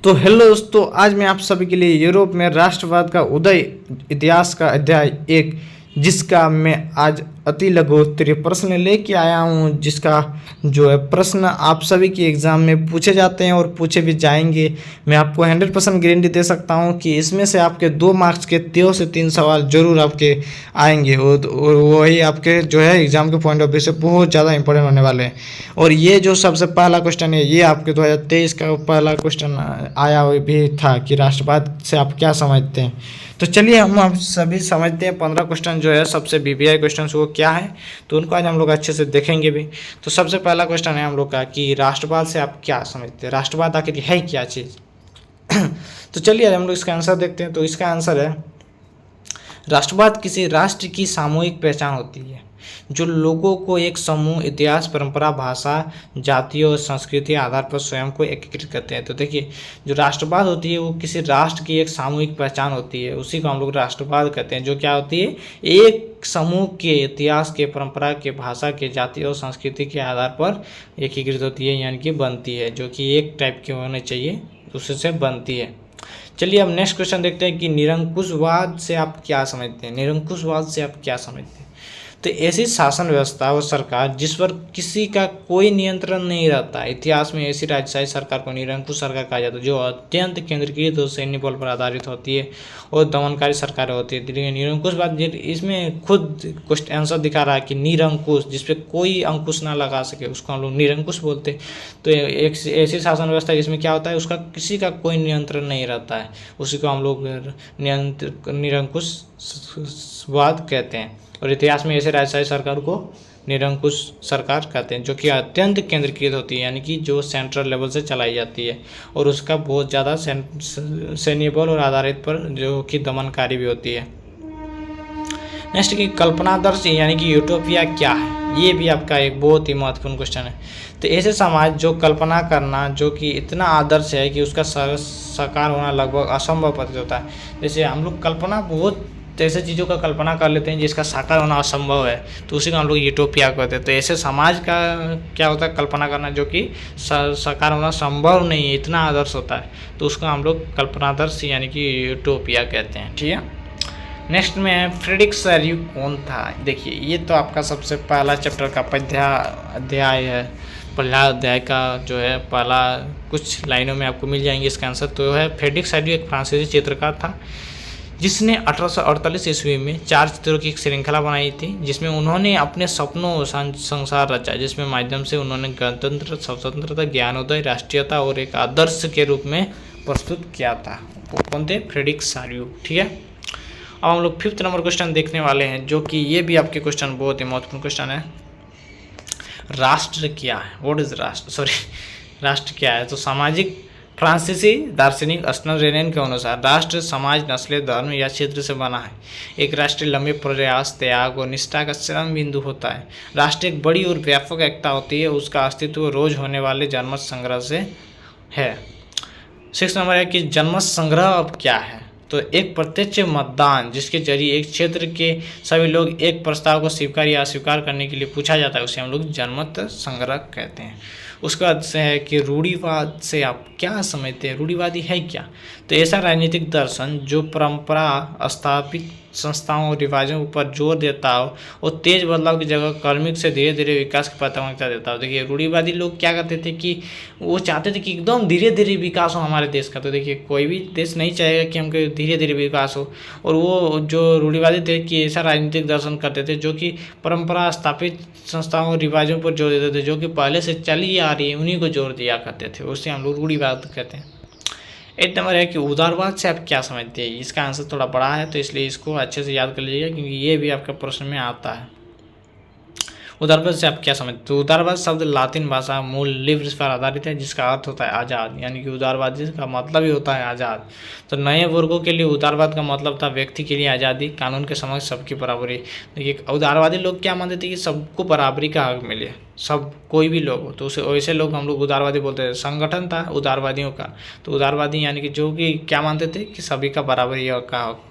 तो हेलो दोस्तों, आज मैं आप सभी के लिए यूरोप में राष्ट्रवाद का उदय इतिहास का अध्याय एक, जिसका मैं आज अति लघु उत्तरीय प्रश्न लेके आया हूँ, जिसका जो है प्रश्न आप सभी के एग्ज़ाम में पूछे जाते हैं और पूछे भी जाएंगे। मैं आपको 100% गारंटी दे सकता हूँ कि इसमें से आपके 2 मार्क्स के 2 से 3 सवाल जरूर आपके आएंगे और वही आपके जो है एग्ज़ाम के पॉइंट ऑफ व्यू से बहुत ज़्यादा इंपॉर्टेंट होने वाले हैं। और ये जो सबसे पहला क्वेश्चन है, ये आपके 2023 का पहला क्वेश्चन आया हुआ भी था कि राष्ट्रवाद से आप क्या समझते हैं। तो चलिए हम आप सभी समझते हैं 15 क्वेश्चन जो है सबसे बीबीआई क्वेश्चन वो क्या है, तो उनको आज हम लोग अच्छे से देखेंगे भी। तो सबसे पहला क्वेश्चन है हम लोग का कि राष्ट्रवाद से आप क्या समझते हैं, राष्ट्रवाद आखिर है क्या चीज़। तो चलिए आज हम लोग इसका आंसर देखते हैं। तो इसका आंसर है, राष्ट्रवाद किसी राष्ट्र की सामूहिक पहचान होती है जो लोगों को एक समूह, इतिहास, परंपरा, भाषा, जाति और संस्कृति आधार पर स्वयं को एकीकृत करते हैं। तो देखिए, जो राष्ट्रवाद होती है वो किसी राष्ट्र की एक सामूहिक पहचान होती है, उसी को हम लोग राष्ट्रवाद कहते हैं, जो क्या होती है, एक समूह के इतिहास के, परंपरा के, भाषा के, जाति और संस्कृति के आधार पर एकीकृत होती है, यानी कि बनती है, जो कि एक टाइप के होने चाहिए, उससे बनती है। चलिए अब नेक्स्ट क्वेश्चन देखते हैं कि निरंकुशवाद से आप क्या समझते हैं। निरंकुशवाद से आप क्या समझते हैं? तो ऐसी शासन व्यवस्था और सरकार जिस पर किसी का कोई नियंत्रण नहीं रहता। इतिहास में ऐसी राजशाही सरकार को निरंकुश सरकार कहा जाता है, जो अत्यंत केंद्रीकृत और सैन्य बल पर आधारित होती है और दमनकारी सरकारें होती है। निरंकुशवाद, इसमें खुद क्वेश्चन आंसर दिखा रहा है कि निरंकुश, जिसपे कोई अंकुश ना लगा सके, उसको हम लोग निरंकुश बोलते हैं। तो एक ऐसी शासन व्यवस्था जिसमें क्या होता है, उसका किसी का कोई नियंत्रण नहीं रहता है, उसी को हम लोग निरंकुशवाद कहते हैं। और इतिहास में ऐसे राजशाही सरकार को निरंकुश सरकार कहते हैं, जो कि अत्यंत केंद्रीकृत होती है, यानी कि जो सेंट्रल लेवल से चलाई जाती है और उसका बहुत ज़्यादा सैन्य बल और आधारित पर जो कि दमनकारी भी होती है। नेक्स्ट की कल्पनादर्श यानी कि यूटोपिया क्या है, ये भी आपका एक बहुत ही महत्वपूर्ण क्वेश्चन है। तो ऐसे समाज जो कल्पना करना जो कि इतना आदर्श है कि उसका साकार होना लगभग असंभव प्रतीत होता है। जैसे हम लोग कल्पना बहुत ऐसे चीज़ों का कल्पना कर लेते हैं जिसका साकार होना असंभव है, तो उसी को हम लोग यूटोपिया कहते हैं। तो ऐसे समाज का क्या होता है, कल्पना करना जो कि साकार होना संभव नहीं है, इतना आदर्श होता है, तो उसको हम लोग कल्पनादर्श यानी कि यूटोपिया कहते हैं। ठीक है, नेक्स्ट में है फ्रेडरिक सैल्यू कौन था। देखिए, ये तो आपका सबसे पहला चैप्टर का अध्याय है, पहला अध्याय का जो है पहला कुछ लाइनों में आपको मिल जाएंगे इसका आंसर। तो है फ्रेडरिक सैल्यू एक फ्रांसीसी चित्रकार था जिसने 1848 ईस्वी में 4 चित्रों की एक श्रृंखला बनाई थी, जिसमें उन्होंने अपने सपनों संसार रचा, जिसमें माध्यम से उन्होंने गणतंत्र, स्वतंत्रता, ज्ञानोदय, राष्ट्रीयता और एक आदर्श के रूप में प्रस्तुत किया था। वो कौन थे? फ्रेडरिक सैल्यू। ठीक है, अब हम लोग 5th नंबर क्वेश्चन देखने वाले हैं, जो कि ये भी आपके क्वेश्चन बहुत ही महत्वपूर्ण क्वेश्चन है। राष्ट्र क्या है? व्हाट इज राष्ट्र? राष्ट्र क्या है? तो सामाजिक फ्रांसीसी दार्शनिक अस्नर रेनेन के अनुसार राष्ट्र समाज, नस्ल, धर्म या क्षेत्र से बना है। एक राष्ट्र लंबे प्रयास, त्याग और निष्ठा का चरम बिंदु होता है। राष्ट्र एक बड़ी और व्यापक एकता होती है, उसका अस्तित्व रोज होने वाले जनमत संग्रह से है। 6 नंबर है कि जनमत संग्रह अब क्या है। तो एक प्रत्यक्ष मतदान जिसके जरिए एक क्षेत्र के सभी लोग एक प्रस्ताव को स्वीकार या अस्वीकार करने के लिए पूछा जाता है, उसे हम लोग जनमत संग्रह कहते हैं। उसका अर्थ से है कि रूढ़िवाद से आप क्या समझते हैं, रूढ़िवादी है क्या। तो ऐसा राजनीतिक दर्शन जो परंपरा स्थापित संस्थाओं और रिवाजों पर जोर देता हो और तेज बदलाव की जगह क्रमिक से धीरे धीरे विकास की प्राथमिकता देता हो। देखिए, रूढ़िवादी लोग क्या करते थे कि वो चाहते थे कि एकदम धीरे धीरे विकास हो हमारे देश का। तो देखिए, कोई भी देश नहीं चाहेगा कि हमको धीरे धीरे विकास हो, और वो जो रूढ़िवादी थे कि ऐसा राजनीतिक दर्शन करते थे जो कि परंपरा स्थापित संस्थाओं और रिवाजों पर जोर देते थे, जो कि पहले से चली आ रही है उन्हीं को जोर दिया करते थे, उससे हम लोग रूढ़िवाद कहते हैं। 8 नंबर है कि उदारवाद से आप क्या समझते हैं। इसका आंसर थोड़ा बड़ा है, तो इसलिए इसको अच्छे से याद कर लीजिएगा, क्योंकि ये भी आपका प्रश्न में आता है। उदारवाद से आप क्या समझते हैं। तो उदारवाद शब्द लातिन भाषा मूल लिब्स पर आधारित है, जिसका अर्थ होता है आज़ाद, यानी कि उदारवादी का मतलब ही होता है आज़ाद। तो नए वर्गों के लिए उदारवाद का मतलब था व्यक्ति के लिए आज़ादी, कानून के समक्ष सबकी बराबरी। देखिए, उदारवादी लोग क्या मानते थे कि सबको बराबरी का हक मिले, सब कोई भी लोग हो, तो उसे वैसे लोग हम लोग उदारवादी बोलते थे। संगठन था उदारवादियों का, तो उदारवादी यानी कि जो कि क्या मानते थे कि सभी का बराबरी का हक।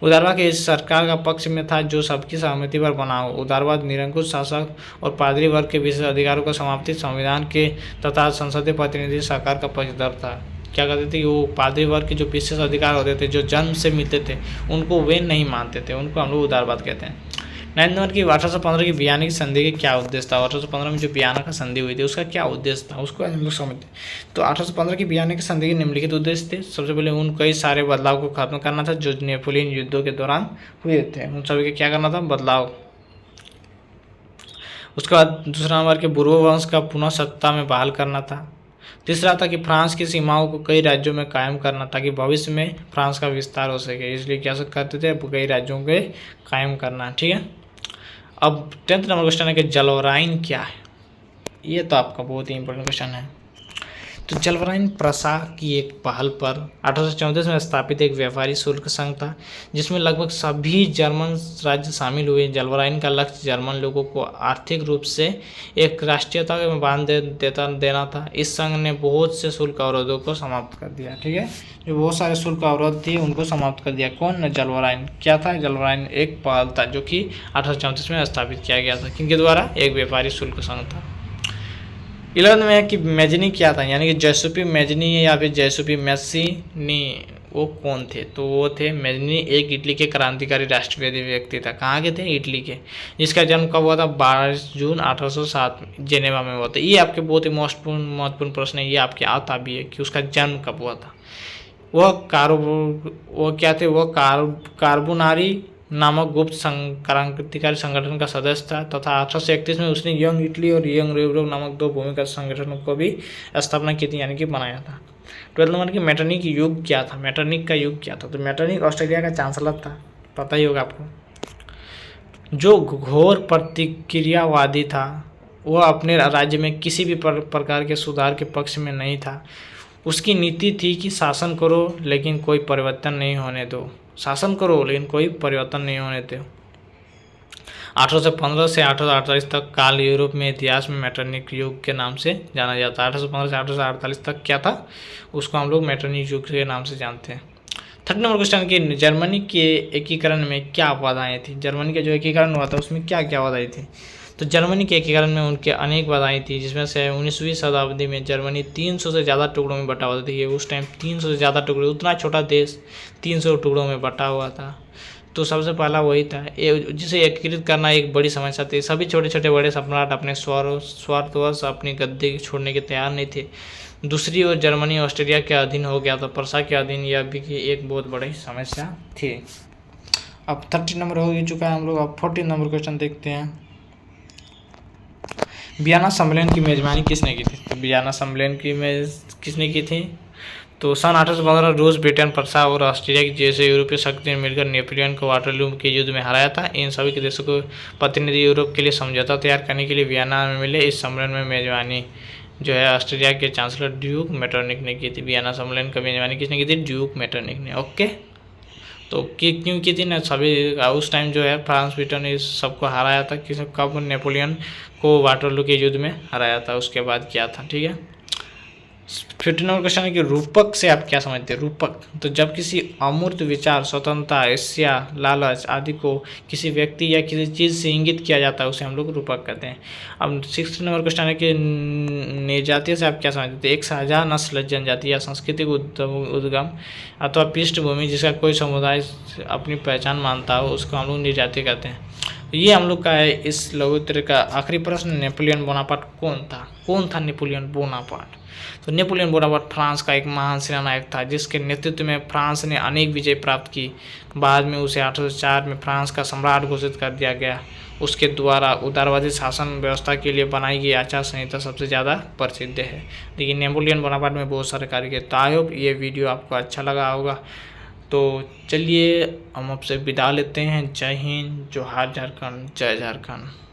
उदारवाद के इस सरकार का पक्ष में था जो सबकी सहमति पर बना हो। उदारवाद निरंकुश शासक और पादरी वर्ग के विशेष अधिकारों को समाप्ति, संविधान के तथा संसदीय प्रतिनिधि सरकार का पक्षधर था। क्या करते थे कि वो पादरी वर्ग के जो विशेष अधिकार होते थे, जो जन्म से मिलते थे, उनको वे नहीं मानते थे, उनको हम लोग उदारवाद कहते हैं। 9 नंबर की 1815 की वियना की संधि का क्या उद्देश्य था? 1815 में जो वियना का संधि हुई थी उसका क्या उद्देश्य था, उसको हम लोग समझते हैं। तो 1815 की वियना की संधि के निम्नलिखित उद्देश्य थे। सबसे पहले उन कई सारे बदलाव को खत्म करना था जो नेपोलियन युद्धों के दौरान हुए थे, उन सभी के क्या करना था? बदलाव। उसके बाद दूसरा नंबर के बुर्बो वंश का पुनः सत्ता में बहाल करना था। तीसरा था कि फ्रांस की सीमाओं को कई राज्यों में कायम करना ताकि भविष्य में फ्रांस का विस्तार हो सके, इसलिए क्या करते थे? कई राज्यों के कायम करना। ठीक है, अब 10th नंबर क्वेश्चन है कि जलवराइन क्या है? ये तो आपका बहुत ही इंपॉर्टेंट क्वेश्चन है। तो जलवराइन प्रशा की एक पहल पर 1834 में स्थापित एक व्यापारी शुल्क संघ था जिसमें लगभग सभी जर्मन राज्य शामिल हुए। जलवराइन का लक्ष्य जर्मन लोगों को आर्थिक रूप से एक राष्ट्रीयता में बांध देना था। इस संघ ने बहुत से शुल्क अवरोधों को समाप्त कर दिया। ठीक है, जो बहुत सारे शुल्क अवरोध थे उनको समाप्त कर दिया। कौन? जलवराइन। क्या था? जलवराइन एक पहल था जो कि 1834 में स्थापित किया गया था। किनके द्वारा? एक व्यापारी शुल्क संघ था। 11 में है कि मैजनी क्या था, यानी कि जैसुपी मैजनी या फिर जैसुपी मैसिनी, वो कौन थे? तो वो थे मैजनी, एक इटली के क्रांतिकारी राष्ट्रवादी व्यक्ति था। कहाँ के थे? इटली के। जिसका जन्म कब हुआ था? 12 जून 1807 में जेनेवा में हुआ था। ये आपके बहुत ही महत्वपूर्ण प्रश्न है, ये आपके आता भी है कि उसका जन्म कब हुआ था। वो क्या थे? वो कार्बोनारी नामक गुप्त क्रांतिकारी संगठन का सदस्य था तथा 1831 में उसने यंग इटली और यंग यूरोप नामक दो भूमिगत संगठनों को भी स्थापना की थी, यानी कि बनाया था। 12 नंबर की मेटरनिक युग क्या था? मेटरनिक का युग क्या था? तो मेटरनिक ऑस्ट्रेलिया का चांसलर था, पता ही होगा आपको, जो घोर प्रतिक्रियावादी था। वह अपने राज्य में किसी भी प्रकार के सुधार के पक्ष में नहीं था। उसकी नीति थी कि शासन करो लेकिन कोई परिवर्तन नहीं होने दो, शासन करो लेकिन कोई परिवर्तन नहीं होने दो। 1815 से 1848 तक काल यूरोप में इतिहास में मेटरनिक युग के नाम से जाना जाता है। 1815 से 1848 तक क्या था? उसको हम लोग मेटरनिक युग के नाम से जानते हैं। 3rd नंबर क्वेश्चन की जर्मनी के एकीकरण में क्या बाधाएं थी? जर्मनी का जो एकीकरण हुआ था उसमें क्या क्या बाधाएं थी? तो जर्मनी के एकीकरण में उनके अनेक बाधाएं थी, जिसमें से 19वीं शताब्दी में जर्मनी 300 से ज़्यादा टुकड़ों में बटा हुआ था। उस टाइम 300 से ज़्यादा टुकड़े, उतना छोटा देश 300 टुकड़ों में बटा हुआ था। तो सबसे पहला वही था, जिसे एकीकृत करना एक बड़ी समस्या थी। सभी छोटे छोटे बड़े सम्राट अपने स्वार्थवश अपनी गद्दी छोड़ने के तैयार नहीं थे। दूसरी ओर जर्मनी ऑस्ट्रेलिया के अधीन हो गया था, प्रशा के अधीन, यह भी एक बहुत बड़ी समस्या थी। अब 30 नंबर हो चुका है हम लोग। अब 14 नंबर क्वेश्चन देखते हैं। वियना सम्मेलन की मेजबानी किसने की थी? तो वियना सम्मेलन की किसने की थी? तो सन 1815 रूस, ब्रिटेन, प्रशा और ऑस्ट्रेलिया की जैसे यूरोपीय शक्तियों ने मिलकर नेपोलियन को वाटरलू के युद्ध में हराया था। इन सभी के देशों को प्रतिनिधि यूरोप के लिए समझौता तैयार करने के लिए वियना में मिले। इस सम्मेलन में मेजबानी जो है ऑस्ट्रेलिया के चांसलर ड्यूक मेटरनिक ने की थी। वियना सम्मेलन की मेजबानी किसने की थी? ड्यूक मेटरनिक ने। ओके, तो क्यों की थी ना? सभी उस टाइम जो है फ्रांस, ब्रिटेन इस सबको हराया था। किस कब? नेपोलियन को वाटरलू के युद्ध में हराया था, उसके बाद किया था। ठीक है, 15 नंबर क्वेश्चन है कि रूपक से आप क्या समझते हैं? रूपक, तो जब किसी अमूर्त विचार, स्वतंत्रता, ईर्ष्या, लालच आदि को किसी व्यक्ति या किसी चीज़ से इंगित किया जाता है उसे हम लोग रूपक कहते हैं। अब 16 नंबर क्वेश्चन है कि निर्जातीय से आप क्या समझते हैं? एक साझा नस्ल, जनजाति या सांस्कृतिक उद्गम अथवा पृष्ठभूमि जिसका कोई समुदाय अपनी पहचान मानता हो उसको हम लोग निर्जातीय कहते हैं। ये हम लोग का है इस लघुत्तर का आखिरी प्रश्न। नेपोलियन बोनापार्ट कौन था? कौन था नेपोलियन बोनापार्ट? तो नेपोलियन बोनापार्ट फ्रांस का एक महान सेनानायक था जिसके नेतृत्व में फ्रांस ने अनेक विजय प्राप्त की। बाद में उसे 1804 में फ्रांस का सम्राट घोषित कर दिया गया। उसके द्वारा उदारवादी शासन व्यवस्था के लिए बनाई गई आचार संहिता सबसे ज़्यादा प्रसिद्ध है। लेकिन नेपोलियन बोनापार्ट में बहुत सारे कार्य किए। तो आई होप ये वीडियो आपको अच्छा लगा होगा। तो चलिए हम आपसे विदा लेते हैं। जय हिंद, जोहार झारखंड, जय झारखंड।